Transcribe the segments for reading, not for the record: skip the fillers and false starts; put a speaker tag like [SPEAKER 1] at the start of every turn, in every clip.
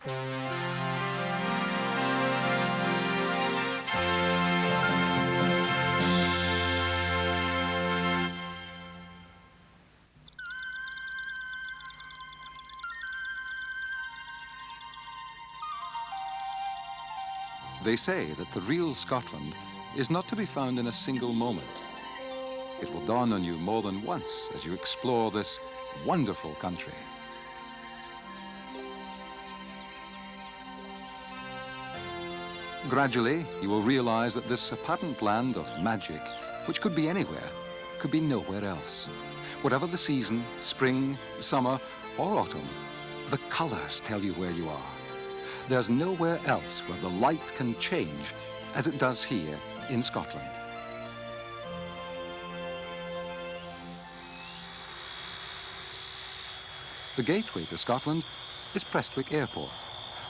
[SPEAKER 1] They say that the real Scotland is not to be found in a single moment. It will dawn on you more than once as you explore this wonderful country. Gradually, you will realize that this apparent land of magic, which could be anywhere, could be nowhere else. Whatever the season, spring, summer, or autumn, the colors tell you where you are. There's nowhere else where the light can change as it does here in Scotland. The gateway to Scotland is Prestwick Airport,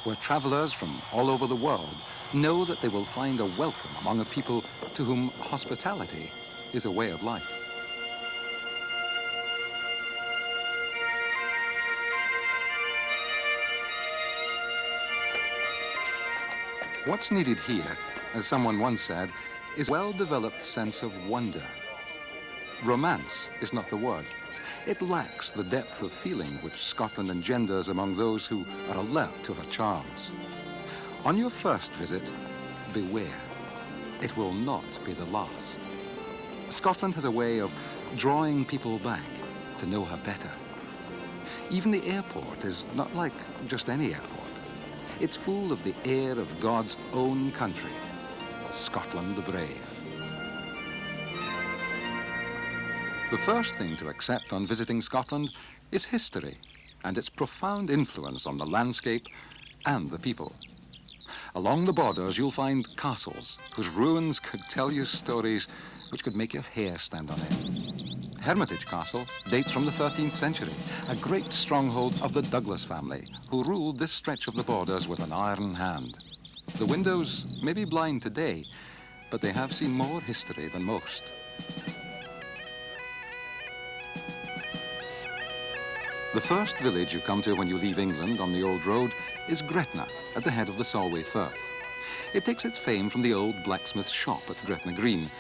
[SPEAKER 1] where travellers from all over the world know that they will find a welcome among a people to whom hospitality is a way of life. What's needed here, as someone once said, is a well-developed sense of wonder. Romance is not the word. It lacks the depth of feeling which Scotland engenders among those who are alert to her charms. On your first visit, beware. It will not be the last. Scotland has a way of drawing people back to know her better. Even the airport is not like just any airport. It's full of the air of God's own country, Scotland the brave. The first thing to accept on visiting Scotland is history and its profound influence on the landscape and the people. Along the borders, you'll find castles whose ruins could tell you stories which could make your hair stand on end. Hermitage Castle dates from the 13th century, a great stronghold of the Douglas family, who ruled this stretch of the borders with an iron hand. The windows may be blind today, but they have seen more history than most. The first village you come to when you leave England on the old road is Gretna, at the head of the Solway Firth. It takes its fame from the old blacksmith's shop at Gretna Green,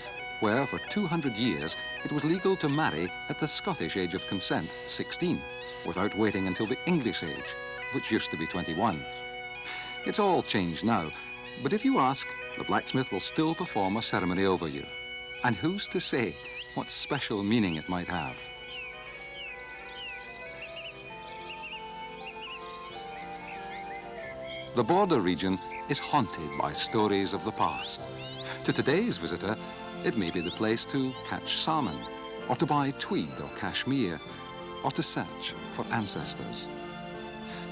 [SPEAKER 1] where for 200 years it was legal to marry at the Scottish age of consent, 16, without waiting until the English age, which used to be 21. It's all changed now, but if you ask, the blacksmith will still perform a ceremony over you. And who's to say what special meaning it might have? The border region is haunted by stories of the past. To today's visitor, it may be the place to catch salmon, or to buy tweed or cashmere, or to search for ancestors.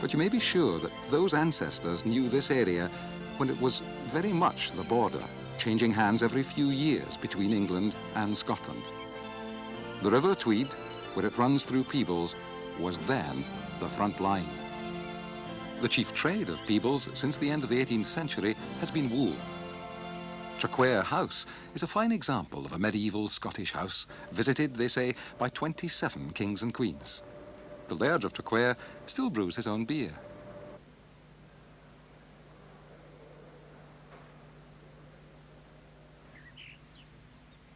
[SPEAKER 1] But you may be sure that those ancestors knew this area when it was very much the border, changing hands every few years between England and Scotland. The River Tweed, where it runs through Peebles, was then the front line. The chief trade of Peebles since the end of the 18th century has been wool. Traquair House is a fine example of a medieval Scottish house, visited, they say, by 27 kings and queens. The Laird of Traquair still brews his own beer.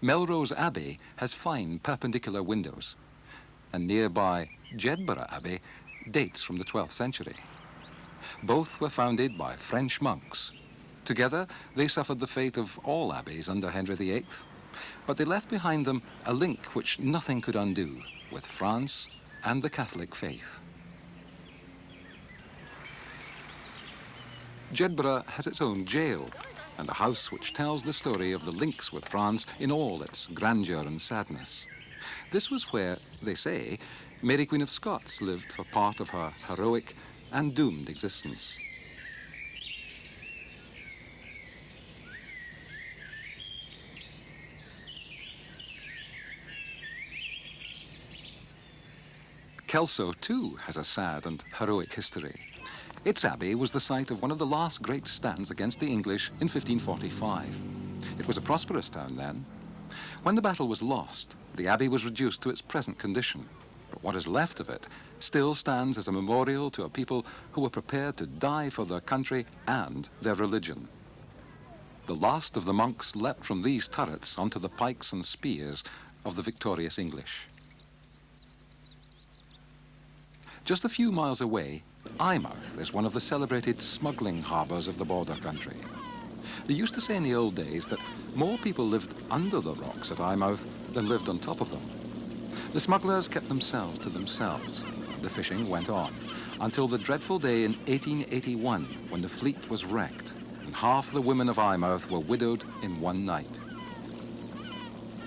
[SPEAKER 1] Melrose Abbey has fine perpendicular windows, and nearby Jedburgh Abbey dates from the 12th century. Both were founded by French monks. Together, they suffered the fate of all abbeys under Henry VIII, but they left behind them a link which nothing could undo with France and the Catholic faith. Jedburgh has its own jail and a house which tells the story of the links with France in all its grandeur and sadness. This was where, they say, Mary Queen of Scots lived for part of her heroic and doomed existence. Kelso, too, has a sad and heroic history. Its abbey was the site of one of the last great stands against the English in 1545. It was a prosperous town then. When the battle was lost, the abbey was reduced to its present condition. But what is left of it still stands as a memorial to a people who were prepared to die for their country and their religion. The last of the monks leapt from these turrets onto the pikes and spears of the victorious English. Just a few miles away, Eyemouth is one of the celebrated smuggling harbours of the border country. They used to say in the old days that more people lived under the rocks at Eyemouth than lived on top of them. The smugglers kept themselves to themselves. The fishing went on until the dreadful day in 1881 when the fleet was wrecked and half the women of Eyemouth were widowed in one night.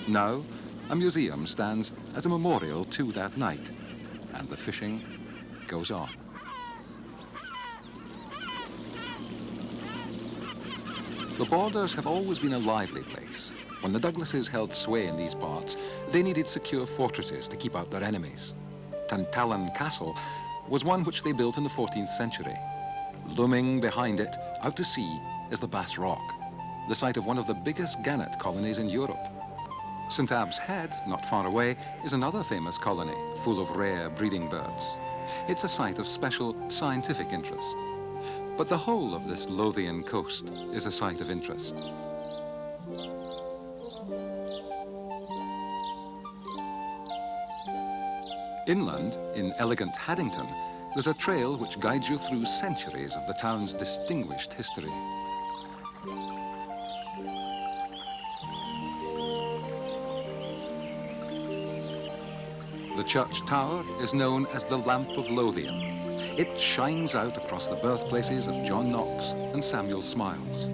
[SPEAKER 1] Now, a museum stands as a memorial to that night, and the fishing goes on. The borders have always been a lively place. When the Douglases held sway in these parts, they needed secure fortresses to keep out their enemies. Tantallon Castle was one which they built in the 14th century. Looming behind it, out to sea, is the Bass Rock, the site of one of the biggest gannet colonies in Europe. St. Abb's Head, not far away, is another famous colony full of rare breeding birds. It's a site of special scientific interest. But the whole of this Lothian coast is a site of interest. Inland, in elegant Haddington, there's a trail which guides you through centuries of the town's distinguished history. The church tower is known as the Lamp of Lothian. It shines out across the birthplaces of John Knox and Samuel Smiles.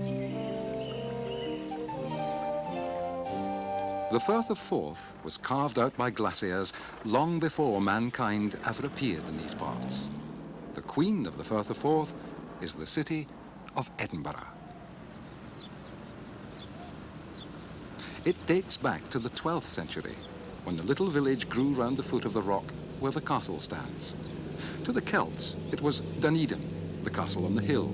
[SPEAKER 1] The Firth of Forth was carved out by glaciers long before mankind ever appeared in these parts. The Queen of the Firth of Forth is the city of Edinburgh. It dates back to the 12th century, when the little village grew round the foot of the rock where the castle stands. To the Celts, it was Dunedin, the castle on the hill.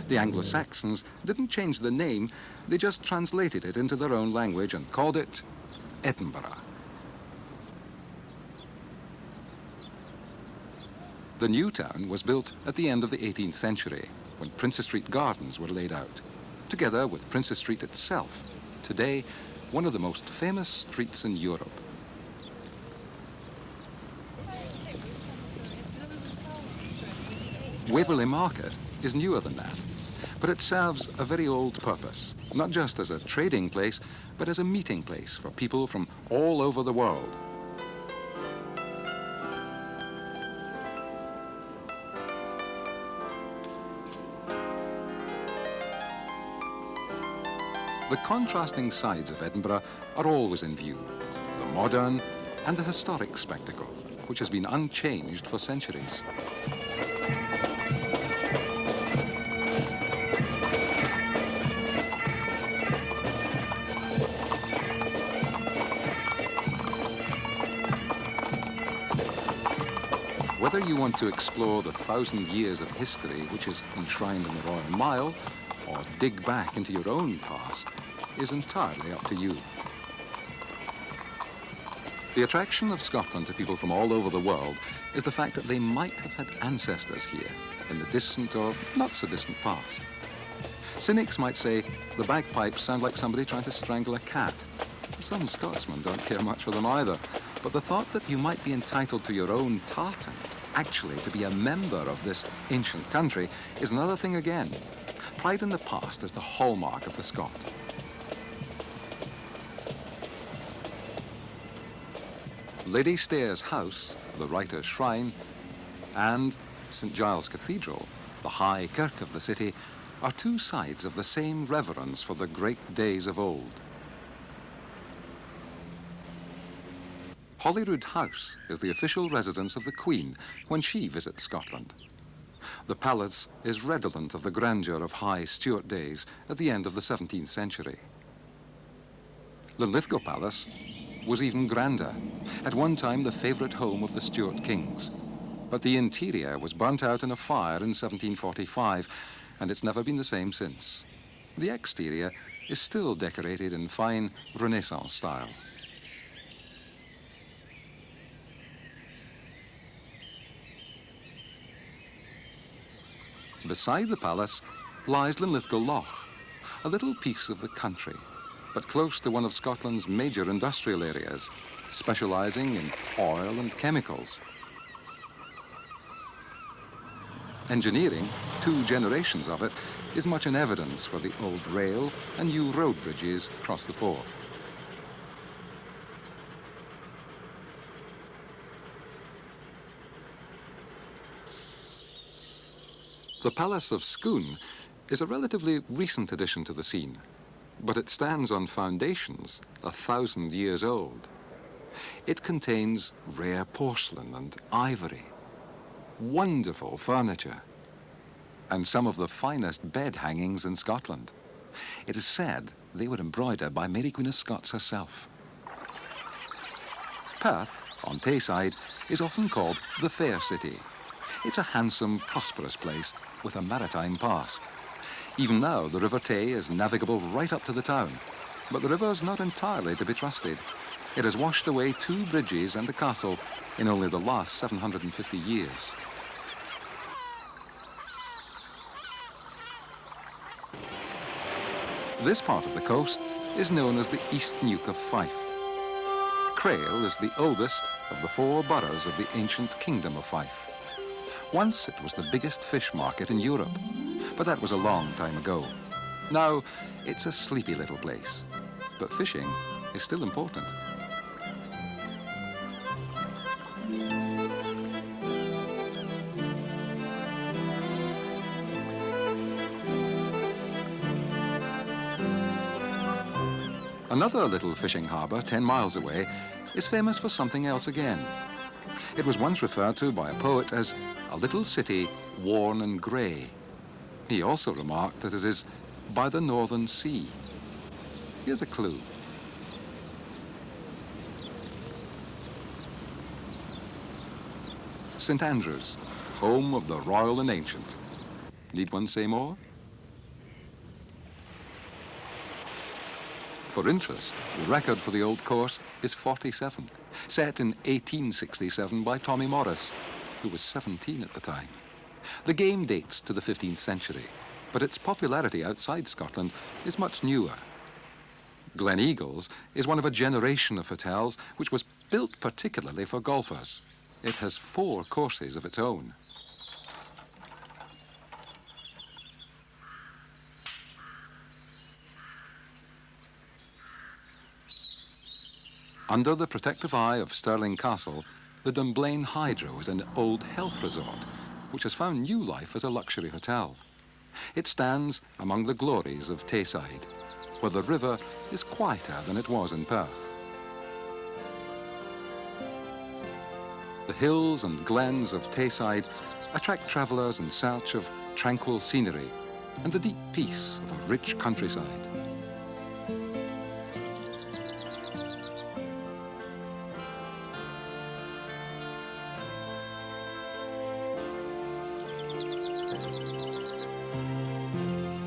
[SPEAKER 1] The Anglo-Saxons didn't change the name, they just translated it into their own language and called it Edinburgh. The new town was built at the end of the 18th century, when Princes Street Gardens were laid out, together with Princes Street itself, today one of the most famous streets in Europe. Waverley Market is newer than that, but it serves a very old purpose, not just as a trading place, but as a meeting place for people from all over the world. The contrasting sides of Edinburgh are always in view, the modern and the historic spectacle, which has been unchanged for centuries. Whether you want to explore the 1,000 years of history which is enshrined in the Royal Mile, or dig back into your own past, is entirely up to you. The attraction of Scotland to people from all over the world is the fact that they might have had ancestors here in the distant or not so distant past. Cynics might say the bagpipes sound like somebody trying to strangle a cat. Some Scotsmen don't care much for them either, but the thought that you might be entitled to your own tartan, actually to be a member of this ancient country, is another thing again. Pride in the past is the hallmark of the Scot. Lady Stair's house, the writer's shrine, and St. Giles Cathedral, the high kirk of the city, are two sides of the same reverence for the great days of old. Holyrood House is the official residence of the Queen when she visits Scotland. The palace is redolent of the grandeur of high Stuart days at the end of the 17th century. Linlithgow Palace was even grander, at one time the favourite home of the Stuart kings. But the interior was burnt out in a fire in 1745, and it's never been the same since. The exterior is still decorated in fine Renaissance style. Beside the palace lies Linlithgow Loch, a little piece of the country, but close to one of Scotland's major industrial areas, specialising in oil and chemicals. Engineering, 2 generations of it, is much in evidence where the old rail and new road bridges cross the Forth. The Palace of Scone is a relatively recent addition to the scene, but it stands on foundations 1,000 years old. It contains rare porcelain and ivory, wonderful furniture, and some of the finest bed hangings in Scotland. It is said they were embroidered by Mary Queen of Scots herself. Perth, on Tayside, is often called the Fair City. It's a handsome, prosperous place with a maritime past. Even now, the River Tay is navigable right up to the town, but the river's not entirely to be trusted. It has washed away 2 bridges and a castle in only the last 750 years. This part of the coast is known as the East Neuk of Fife. Crail is the oldest of the 4 boroughs of the ancient Kingdom of Fife. Once it was the biggest fish market in Europe, but that was a long time ago. Now it's a sleepy little place, but fishing is still important. Another little fishing harbour 10 miles away is famous for something else again. It was once referred to by a poet as a little city worn and grey. He also remarked that it is by the Northern Sea. Here's a clue. St Andrews, home of the royal and ancient. Need one say more? For interest, the record for the old course is 47, set in 1867 by Tommy Morris, who was 17 at the time. The game dates to the 15th century, but its popularity outside Scotland is much newer. Glen Eagles is one of a generation of hotels which was built particularly for golfers. It has 4 courses of its own. Under the protective eye of Stirling Castle, the Dunblane Hydro is an old health resort which has found new life as a luxury hotel. It stands among the glories of Tayside, where the river is quieter than it was in Perth. The hills and glens of Tayside attract travellers in search of tranquil scenery and the deep peace of a rich countryside.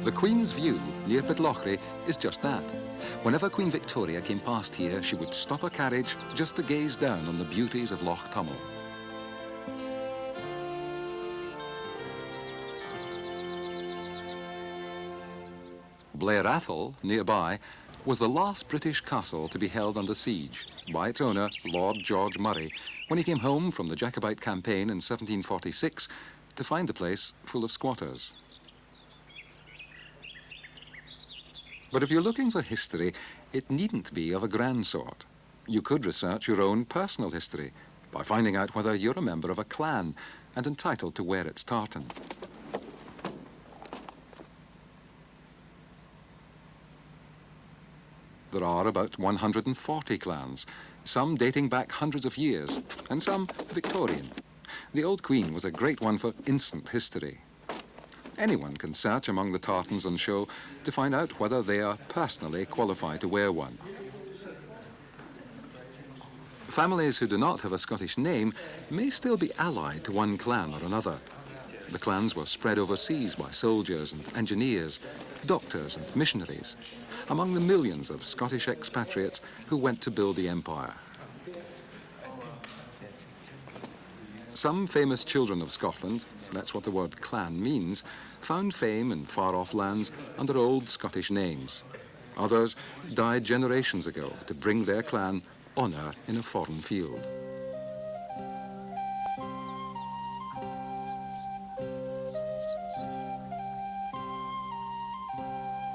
[SPEAKER 1] The Queen's View near Pitlochry is just that. Whenever Queen Victoria came past here, she would stop her carriage just to gaze down on the beauties of Loch Tummel. Blair Athol, nearby, was the last British castle to be held under siege by its owner, Lord George Murray, when he came home from the Jacobite campaign in 1746 to find the place full of squatters. But if you're looking for history, it needn't be of a grand sort. You could research your own personal history by finding out whether you're a member of a clan and entitled to wear its tartan. There are about 140 clans, some dating back hundreds of years, and some Victorian. The old Queen was a great one for instant history. Anyone can search among the tartans on show to find out whether they are personally qualified to wear one. Families who do not have a Scottish name may still be allied to one clan or another. The clans were spread overseas by soldiers and engineers, doctors and missionaries, among the millions of Scottish expatriates who went to build the empire. Some famous children of Scotland, that's what the word clan means, found fame in far-off lands under old Scottish names. Others died generations ago to bring their clan honour in a foreign field.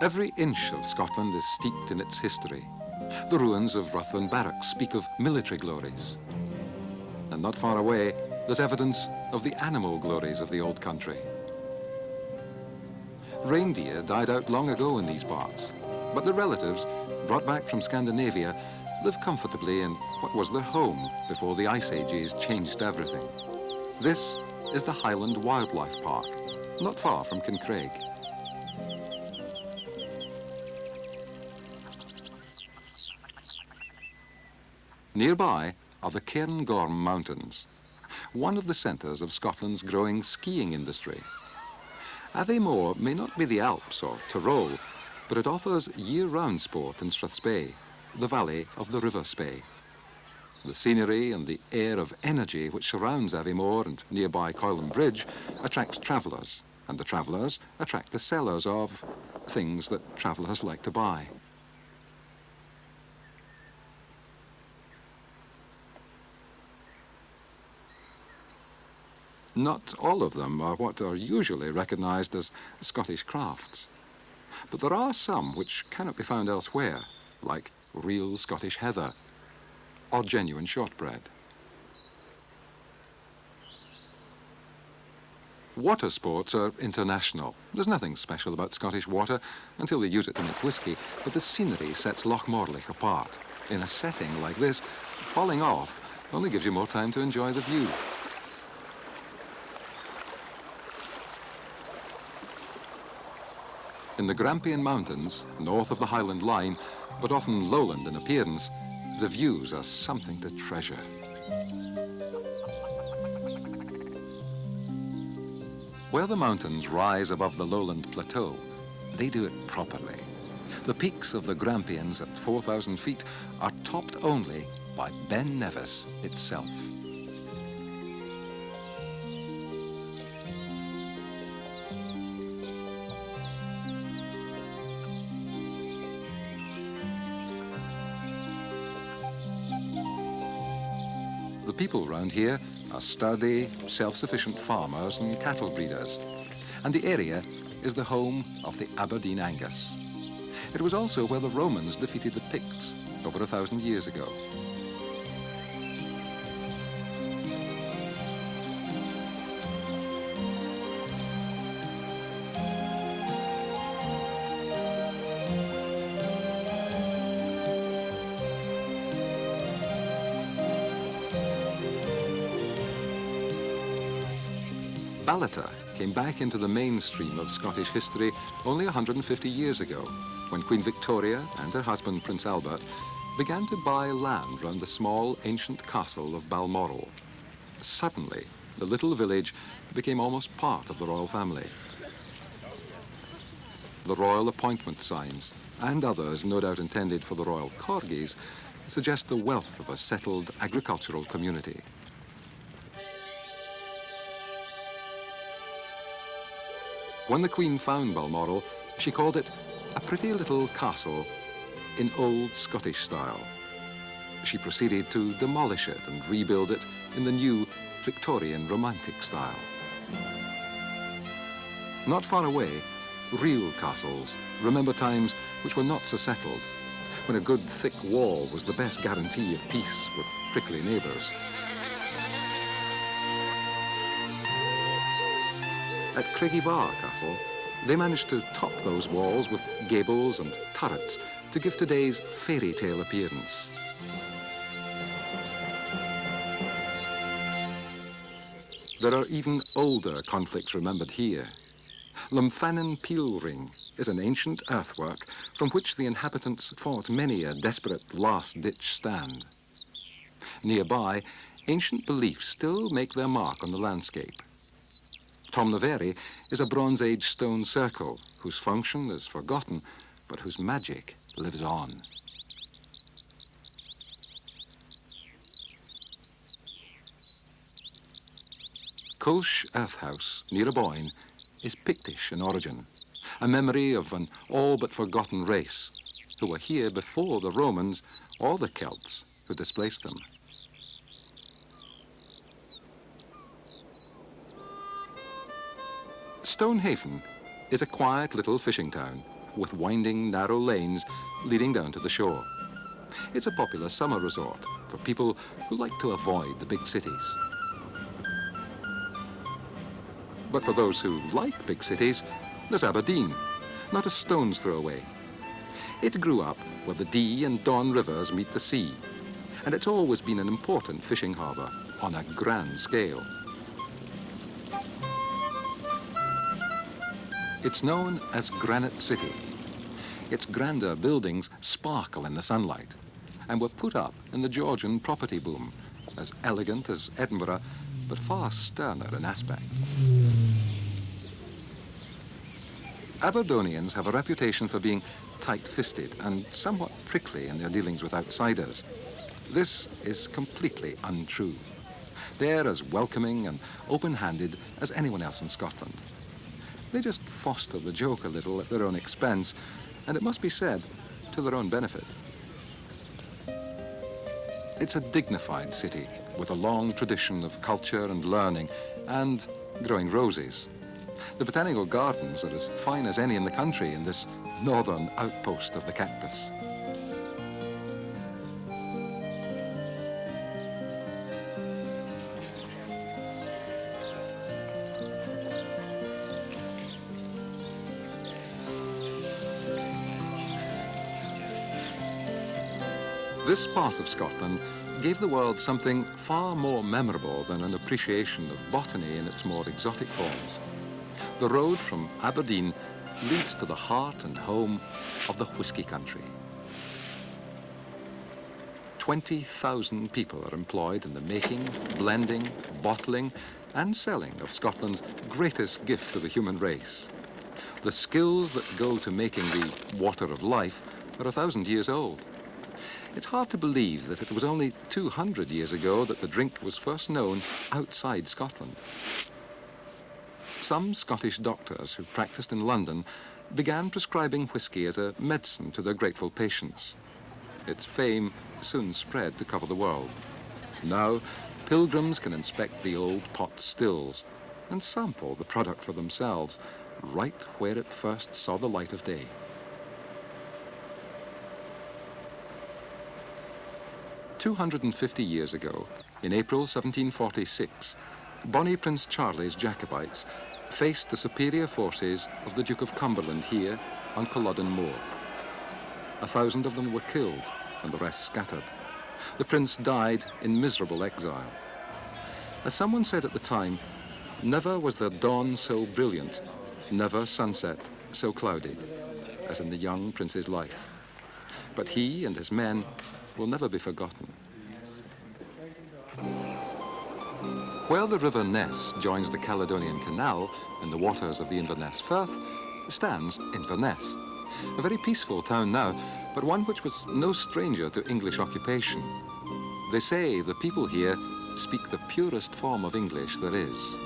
[SPEAKER 1] Every inch of Scotland is steeped in its history. The ruins of Ruthven Barracks speak of military glories. And not far away, there's evidence of the animal glories of the old country. Reindeer died out long ago in these parts, but their relatives, brought back from Scandinavia, live comfortably in what was their home before the Ice Ages changed everything. This is the Highland Wildlife Park, not far from Kincraig. Nearby are the Cairngorm Mountains, one of the centres of Scotland's growing skiing industry. Aviemore may not be the Alps or Tyrol, but it offers year-round sport in Strathspey, the valley of the River Spey. The scenery and the air of energy which surrounds Aviemore and nearby Coylham Bridge attracts travellers, and the travellers attract the sellers of things that travellers like to buy. Not all of them are what are usually recognised as Scottish crafts, but there are some which cannot be found elsewhere, like real Scottish heather or genuine shortbread. Water sports are international. There's nothing special about Scottish water until they use it to make whisky, but the scenery sets Lochmorlich apart. In a setting like this, falling off only gives you more time to enjoy the view. In the Grampian Mountains, north of the Highland Line, but often lowland in appearance, the views are something to treasure. Where the mountains rise above the lowland plateau, they do it properly. The peaks of the Grampians at 4,000 feet are topped only by Ben Nevis itself. The people round here are sturdy, self-sufficient farmers and cattle breeders, and the area is the home of the Aberdeen Angus. It was also where the Romans defeated the Picts over 1,000 years ago. Ballater came back into the mainstream of Scottish history only 150 years ago, when Queen Victoria and her husband Prince Albert began to buy land round the small ancient castle of Balmoral. Suddenly, the little village became almost part of the royal family. The royal appointment signs, and others no doubt intended for the royal corgis, suggest the wealth of a settled agricultural community. When the Queen found Balmoral, she called it a pretty little castle in old Scottish style. She proceeded to demolish it and rebuild it in the new Victorian Romantic style. Not far away, real castles remember times which were not so settled, when a good thick wall was the best guarantee of peace with prickly neighbours. At Craigievar Castle, they managed to top those walls with gables and turrets to give today's fairy tale appearance. There are even older conflicts remembered here. Lumphanan Peelring is an ancient earthwork from which the inhabitants fought many a desperate last-ditch stand. Nearby, ancient beliefs still make their mark on the landscape. Tomnaveri is a Bronze Age stone circle whose function is forgotten, but whose magic lives on. Culsh Earth House, near Aboyne, is Pictish in origin, a memory of an all but forgotten race who were here before the Romans or the Celts who displaced them. Stonehaven is a quiet little fishing town with winding, narrow lanes leading down to the shore. It's a popular summer resort for people who like to avoid the big cities. But for those who like big cities, there's Aberdeen, not a stone's throw away. It grew up where the Dee and Don rivers meet the sea, and it's always been an important fishing harbour on a grand scale. It's known as Granite City. Its grander buildings sparkle in the sunlight and were put up in the Georgian property boom, as elegant as Edinburgh, but far sterner in aspect. Aberdonians have a reputation for being tight-fisted and somewhat prickly in their dealings with outsiders. This is completely untrue. They're as welcoming and open-handed as anyone else in Scotland. They just foster the joke a little at their own expense, and it must be said, to their own benefit. It's a dignified city with a long tradition of culture and learning and growing roses. The botanical gardens are as fine as any in the country in this northern outpost of the cactus. This part of Scotland gave the world something far more memorable than an appreciation of botany in its more exotic forms. The road from Aberdeen leads to the heart and home of the whisky country. 20,000 people are employed in the making, blending, bottling, and selling of Scotland's greatest gift to the human race. The skills that go to making the water of life are 1,000 years old. It's hard to believe that it was only 200 years ago that the drink was first known outside Scotland. Some Scottish doctors who practiced in London began prescribing whisky as a medicine to their grateful patients. Its fame soon spread to cover the world. Now, pilgrims can inspect the old pot stills and sample the product for themselves, right where it first saw the light of day. 250 years ago, in April 1746, Bonnie Prince Charlie's Jacobites faced the superior forces of the Duke of Cumberland here on Culloden Moor. 1,000 of them were killed and the rest scattered. The prince died in miserable exile. As someone said at the time, never was there dawn so brilliant, never sunset so clouded as in the young prince's life. But he and his men will never be forgotten. Where the River Ness joins the Caledonian Canal in the waters of the Inverness Firth stands Inverness, a very peaceful town now, but one which was no stranger to English occupation. They say the people here speak the purest form of English there is.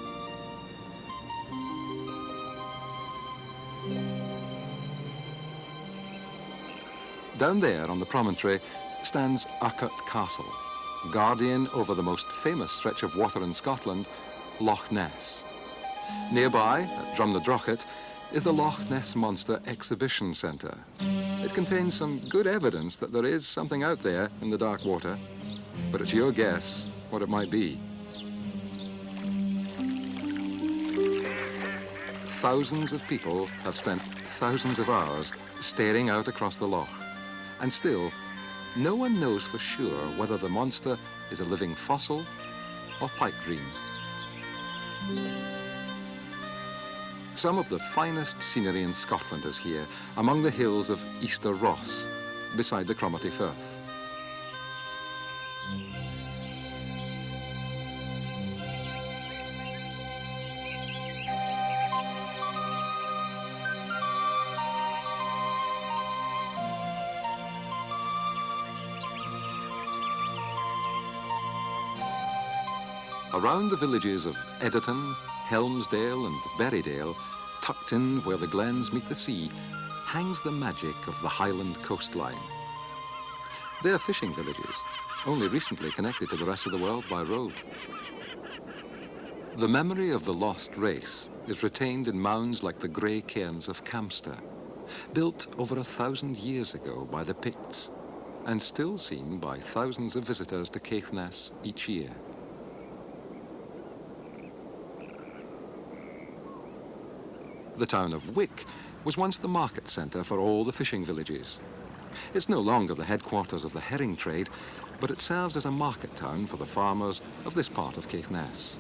[SPEAKER 1] Down there on the promontory stands Urquhart Castle, guardian over the most famous stretch of water in Scotland, Loch Ness. Nearby, at Drumnadrochit, is the Loch Ness Monster Exhibition Centre. It contains some good evidence that there is something out there in the dark water, but it's your guess what it might be. Thousands of people have spent thousands of hours staring out across the loch, and still, no one knows for sure whether the monster is a living fossil or pipe dream. Some of the finest scenery in Scotland is here, among the hills of Easter Ross, beside the Cromarty Firth. Around the villages of Edderton, Helmsdale and Berrydale, tucked in where the glens meet the sea, hangs the magic of the Highland coastline. They're fishing villages, only recently connected to the rest of the world by road. The memory of the lost race is retained in mounds like the grey cairns of Camster, built over 1,000 years ago by the Picts, and still seen by thousands of visitors to Caithness each year. The town of Wick was once the market centre for all the fishing villages. It's no longer the headquarters of the herring trade, but it serves as a market town for the farmers of this part of Caithness.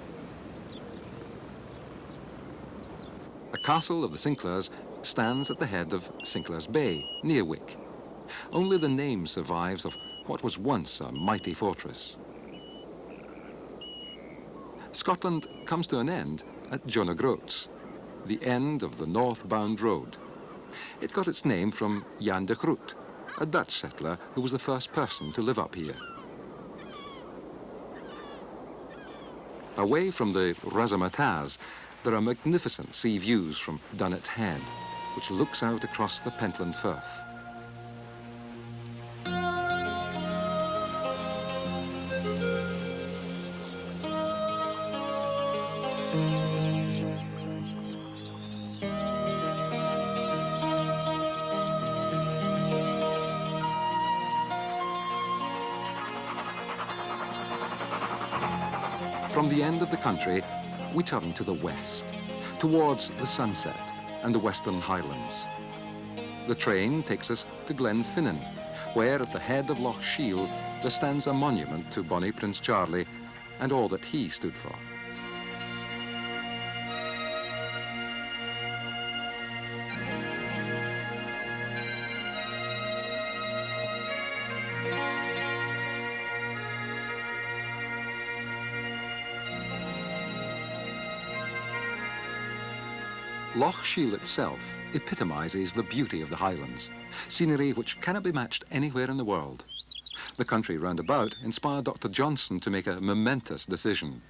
[SPEAKER 1] A castle of the Sinclairs stands at the head of Sinclair's Bay, near Wick. Only the name survives of what was once a mighty fortress. Scotland comes to an end at John O'Groats, the end of the northbound road. It got its name from Jan de Groot, a Dutch settler who was the first person to live up here. Away from the Razamataz, there are magnificent sea views from Dunnet Head, which looks out across the Pentland Firth. From the end of the country, we turn to the west, towards the sunset and the Western Highlands. The train takes us to Glenfinnan, where at the head of Loch Shiel there stands a monument to Bonnie Prince Charlie and all that he stood for. Loch Shiel itself epitomizes the beauty of the Highlands, scenery which cannot be matched anywhere in the world. The country round about inspired Dr. Johnson to make a momentous decision.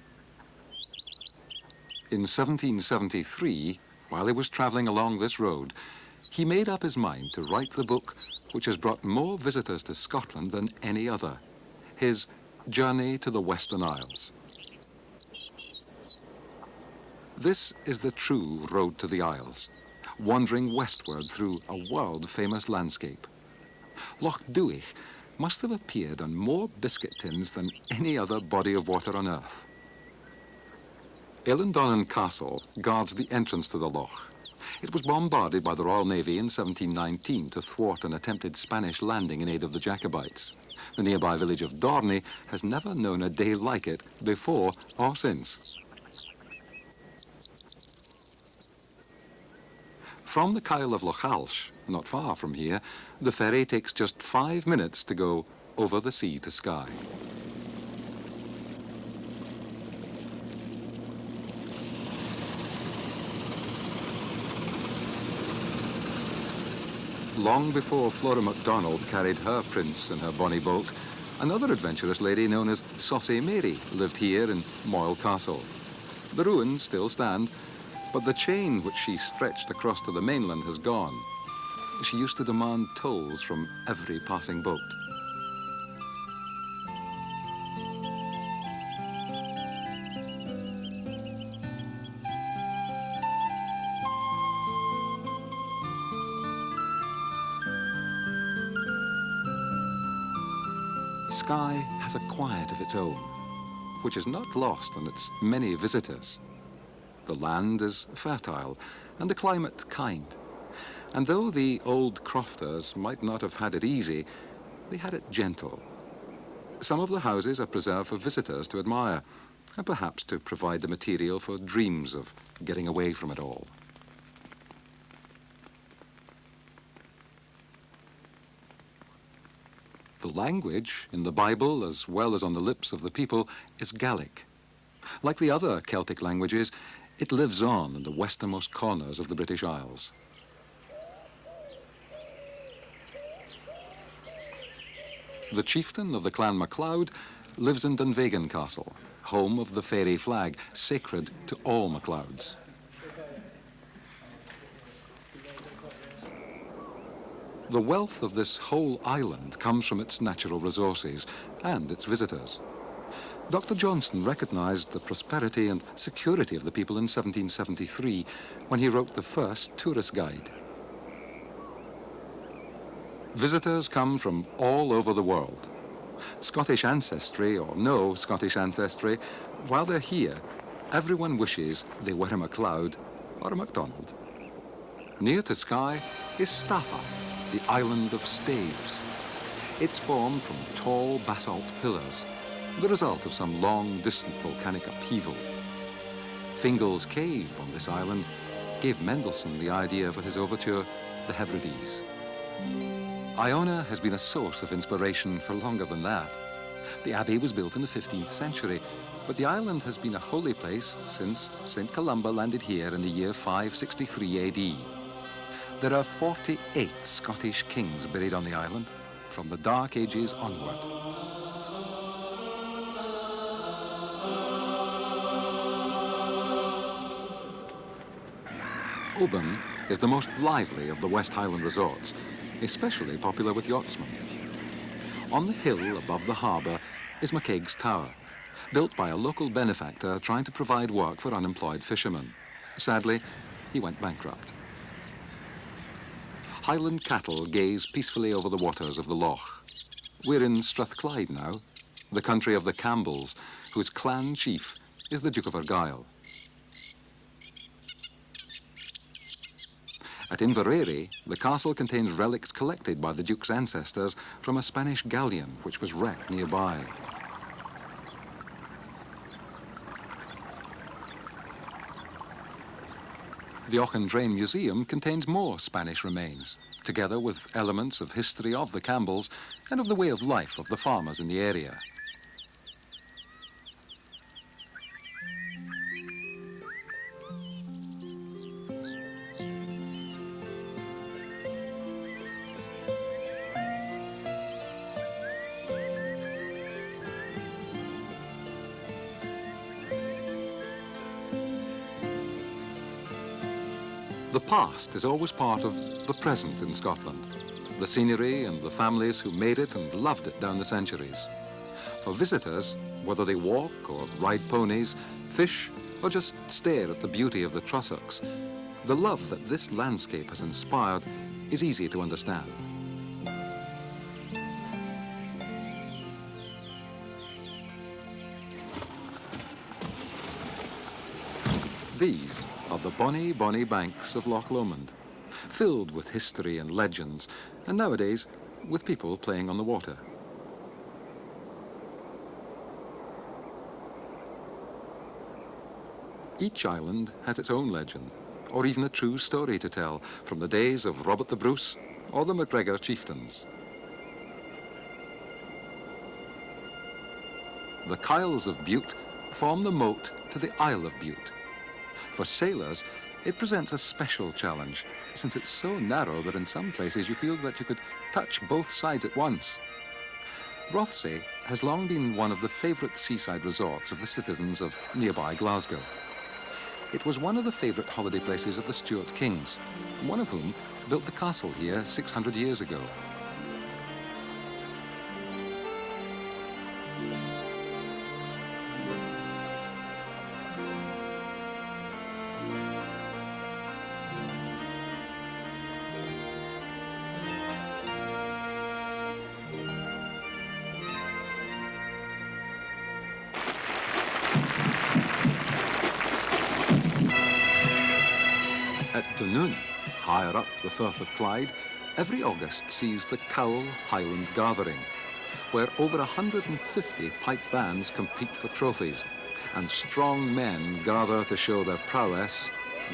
[SPEAKER 1] In 1773, while he was travelling along this road, he made up his mind to write the book which has brought more visitors to Scotland than any other, his Journey to the Western Isles. This is the true road to the Isles, wandering westward through a world-famous landscape. Loch Duich must have appeared on more biscuit tins than any other body of water on earth. Ellandonnan Castle guards the entrance to the loch. It was bombarded by the Royal Navy in 1719 to thwart an attempted Spanish landing in aid of the Jacobites. The nearby village of Dorney has never known a day like it before or since. From the Kyle of Lochalsh, not far from here, the ferry takes just 5 minutes to go over the sea to Skye. Long before Flora MacDonald carried her prince in her bonny boat, another adventurous lady known as Saucy Mary lived here in Moyle Castle. The ruins still stand, but the chain which she stretched across to the mainland has gone. She used to demand tolls from every passing boat. Skye has a quiet of its own, which is not lost on its many visitors. The land is fertile and the climate kind. And though the old crofters might not have had it easy, they had it gentle. Some of the houses are preserved for visitors to admire, and perhaps to provide the material for dreams of getting away from it all. The language, in the Bible as well as on the lips of the people, is Gaelic. Like the other Celtic languages, it lives on in the westernmost corners of the British Isles. The chieftain of the Clan MacLeod lives in Dunvegan Castle, home of the fairy flag, sacred to all MacLeods. The wealth of this whole island comes from its natural resources and its visitors. Dr. Johnson recognized the prosperity and security of the people in 1773 when he wrote the first tourist guide. Visitors come from all over the world. Scottish ancestry or no Scottish ancestry, while they're here, everyone wishes they were a MacLeod or a MacDonald. Near to Skye is Staffa, the island of staves. It's formed from tall basalt pillars, the result of some long, distant volcanic upheaval. Fingal's Cave on this island gave Mendelssohn the idea for his overture, The Hebrides. Iona has been a source of inspiration for longer than that. The abbey was built in the 15th century, but the island has been a holy place since St. Columba landed here in the year 563 AD. There are 48 Scottish kings buried on the island, from the Dark Ages onward. Oban is the most lively of the West Highland resorts, especially popular with yachtsmen. On the hill above the harbour is McCaig's Tower, built by a local benefactor trying to provide work for unemployed fishermen. Sadly, he went bankrupt. Highland cattle gaze peacefully over the waters of the loch. We're in Strathclyde now, the country of the Campbells, whose clan chief is the Duke of Argyll. At Inverary, the castle contains relics collected by the Duke's ancestors from a Spanish galleon which was wrecked nearby. The Auchendrane Museum contains more Spanish remains, together with elements of history of the Campbells and of the way of life of the farmers in the area. The past is always part of the present in Scotland, the scenery and the families who made it and loved it down the centuries. For visitors, whether they walk or ride ponies, fish, or just stare at the beauty of the Trossachs, the love that this landscape has inspired is easy to understand. These are the bonny, bonny banks of Loch Lomond, filled with history and legends, and nowadays with people playing on the water. Each island has its own legend, or even a true story to tell from the days of Robert the Bruce or the MacGregor chieftains. The Kyles of Bute form the moat to the Isle of Bute. For sailors, it presents a special challenge, since it's so narrow that in some places you feel that you could touch both sides at once. Rothesay has long been one of the favourite seaside resorts of the citizens of nearby Glasgow. It was one of the favourite holiday places of the Stuart kings, one of whom built the castle here 600 years ago. At Dunoon, higher up the Firth of Clyde, every August sees the Cowell Highland Gathering, where over 150 pipe bands compete for trophies, and strong men gather to show their prowess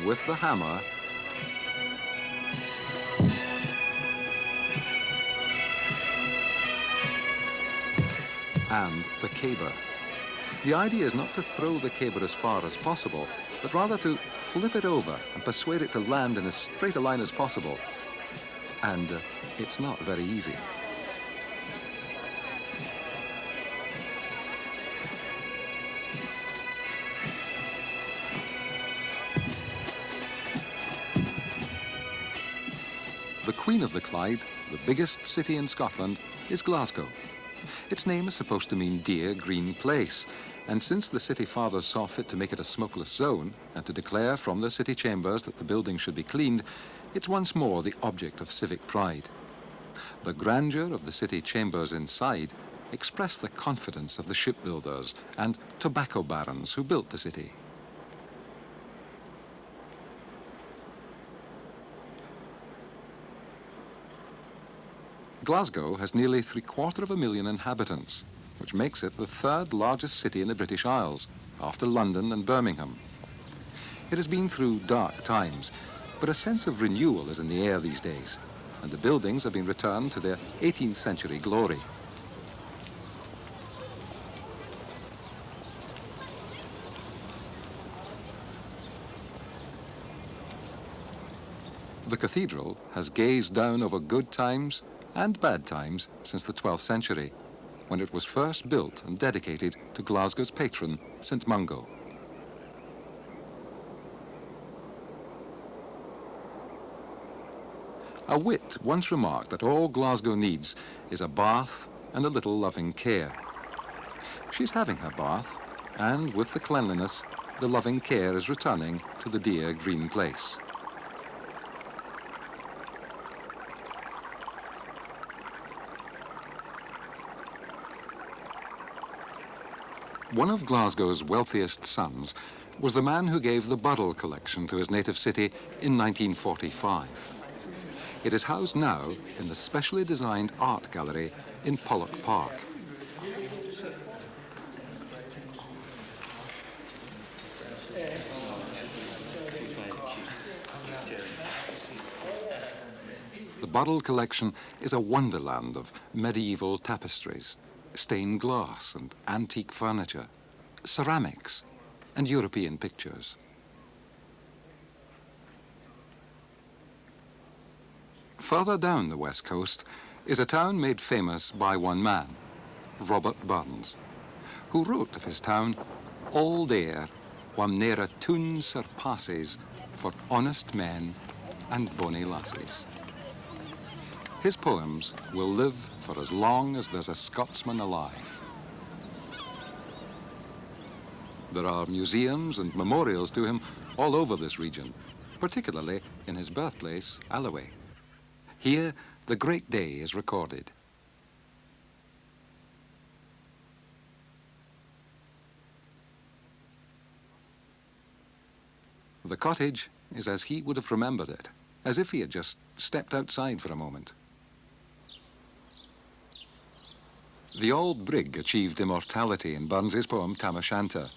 [SPEAKER 1] with the hammer and the caber. The idea is not to throw the caber as far as possible, but rather to flip it over and persuade it to land in as straight a line as possible. And it's not very easy. The Queen of the Clyde, the biggest city in Scotland, is Glasgow. Its name is supposed to mean dear green place, and since the city fathers saw fit to make it a smokeless zone and to declare from the city chambers that the building should be cleaned, it's once more the object of civic pride. The grandeur of the city chambers inside express the confidence of the shipbuilders and tobacco barons who built the city. Glasgow has nearly 750,000 inhabitants, which makes it the third largest city in the British Isles, after London and Birmingham. It has been through dark times, but a sense of renewal is in the air these days, and the buildings have been returned to their 18th century glory. The cathedral has gazed down over good times and bad times since the 12th century, when it was first built and dedicated to Glasgow's patron, St Mungo. A wit once remarked that all Glasgow needs is a bath and a little loving care. She's having her bath, and with the cleanliness, the loving care is returning to the dear green place. One of Glasgow's wealthiest sons was the man who gave the Burrell collection to his native city in 1945. It is housed now in the specially designed art gallery in Pollock Park. The Burrell collection is a wonderland of medieval tapestries, stained glass and antique furniture, ceramics, and European pictures. Further down the west coast is a town made famous by one man, Robert Burns, who wrote of his town, "All there, wham ne'er a tune surpasses for honest men and bonny lassies." His poems will live for as long as there's a Scotsman alive. There are museums and memorials to him all over this region, particularly in his birthplace, Alloway. Here, the great day is recorded. The cottage is as he would have remembered it, as if he had just stepped outside for a moment. The old brig achieved immortality in Burns's poem Tam O'Shanter.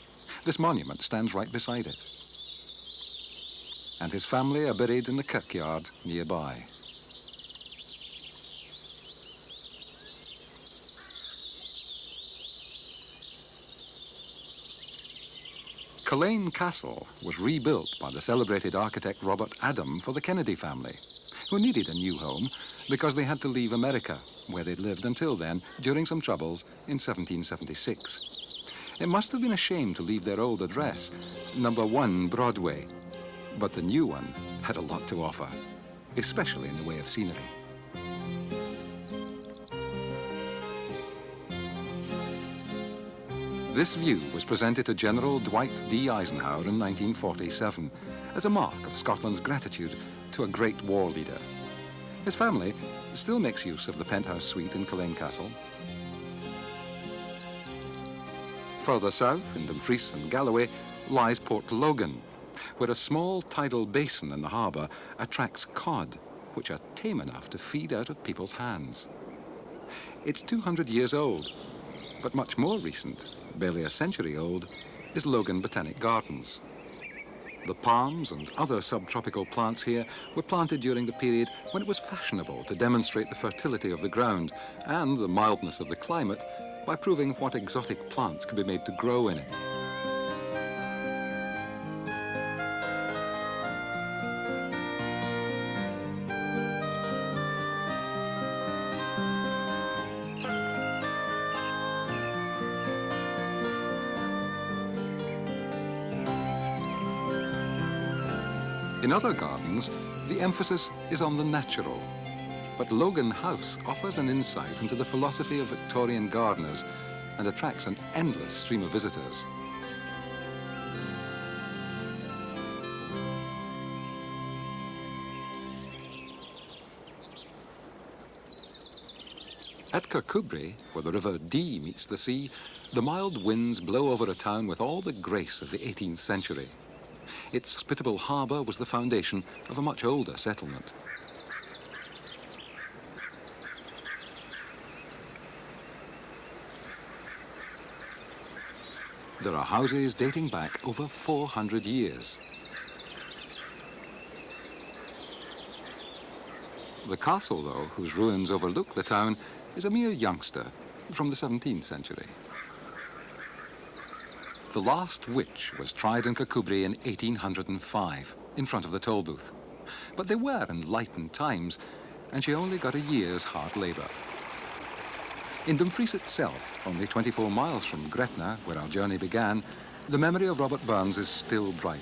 [SPEAKER 1] This monument stands right beside it. And his family are buried in the kirkyard nearby. Culzean Castle was rebuilt by the celebrated architect Robert Adam for the Kennedy family, who needed a new home because they had to leave America, where they'd lived until then, during some troubles in 1776. It must have been a shame to leave their old address, number 1 Broadway, but the new one had a lot to offer, especially in the way of scenery. This view was presented to General Dwight D. Eisenhower in 1947 as a mark of Scotland's gratitude to a great war leader. His family still makes use of the penthouse suite in Culzean Castle. Further south, in Dumfries and Galloway, lies Port Logan, where a small tidal basin in the harbour attracts cod, which are tame enough to feed out of people's hands. It's 200 years old, but much more recent, barely a century old, is Logan Botanic Gardens. The palms and other subtropical plants here were planted during the period when it was fashionable to demonstrate the fertility of the ground and the mildness of the climate by proving what exotic plants could be made to grow in it. In other gardens, the emphasis is on the natural, But Logan House offers an insight into the philosophy of Victorian gardeners and attracts an endless stream of visitors. At Kirkcudbright, where the River Dee meets the sea, the mild winds blow over a town with all the grace of the 18th century. Its hospitable harbour was the foundation of a much older settlement. There are houses dating back over 400 years. The castle, though, whose ruins overlook the town, is a mere youngster from the 17th century. The last witch was tried in Kirkcudbright in 1805 in front of the toll booth. But they were enlightened times, and she only got a year's hard labour. In Dumfries itself, only 24 miles from Gretna, where our journey began, the memory of Robert Burns is still bright.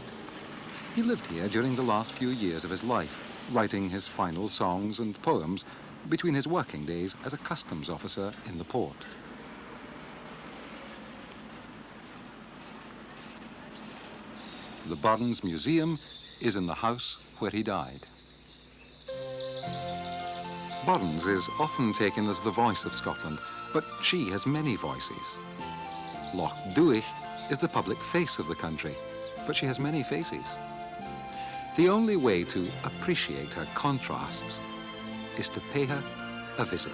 [SPEAKER 1] He lived here during the last few years of his life, writing his final songs and poems between his working days as a customs officer in the port. The Burns Museum is in the house where he died. Burns is often taken as the voice of Scotland, but she has many voices. Loch Duich is the public face of the country, but she has many faces. The only way to appreciate her contrasts is to pay her a visit.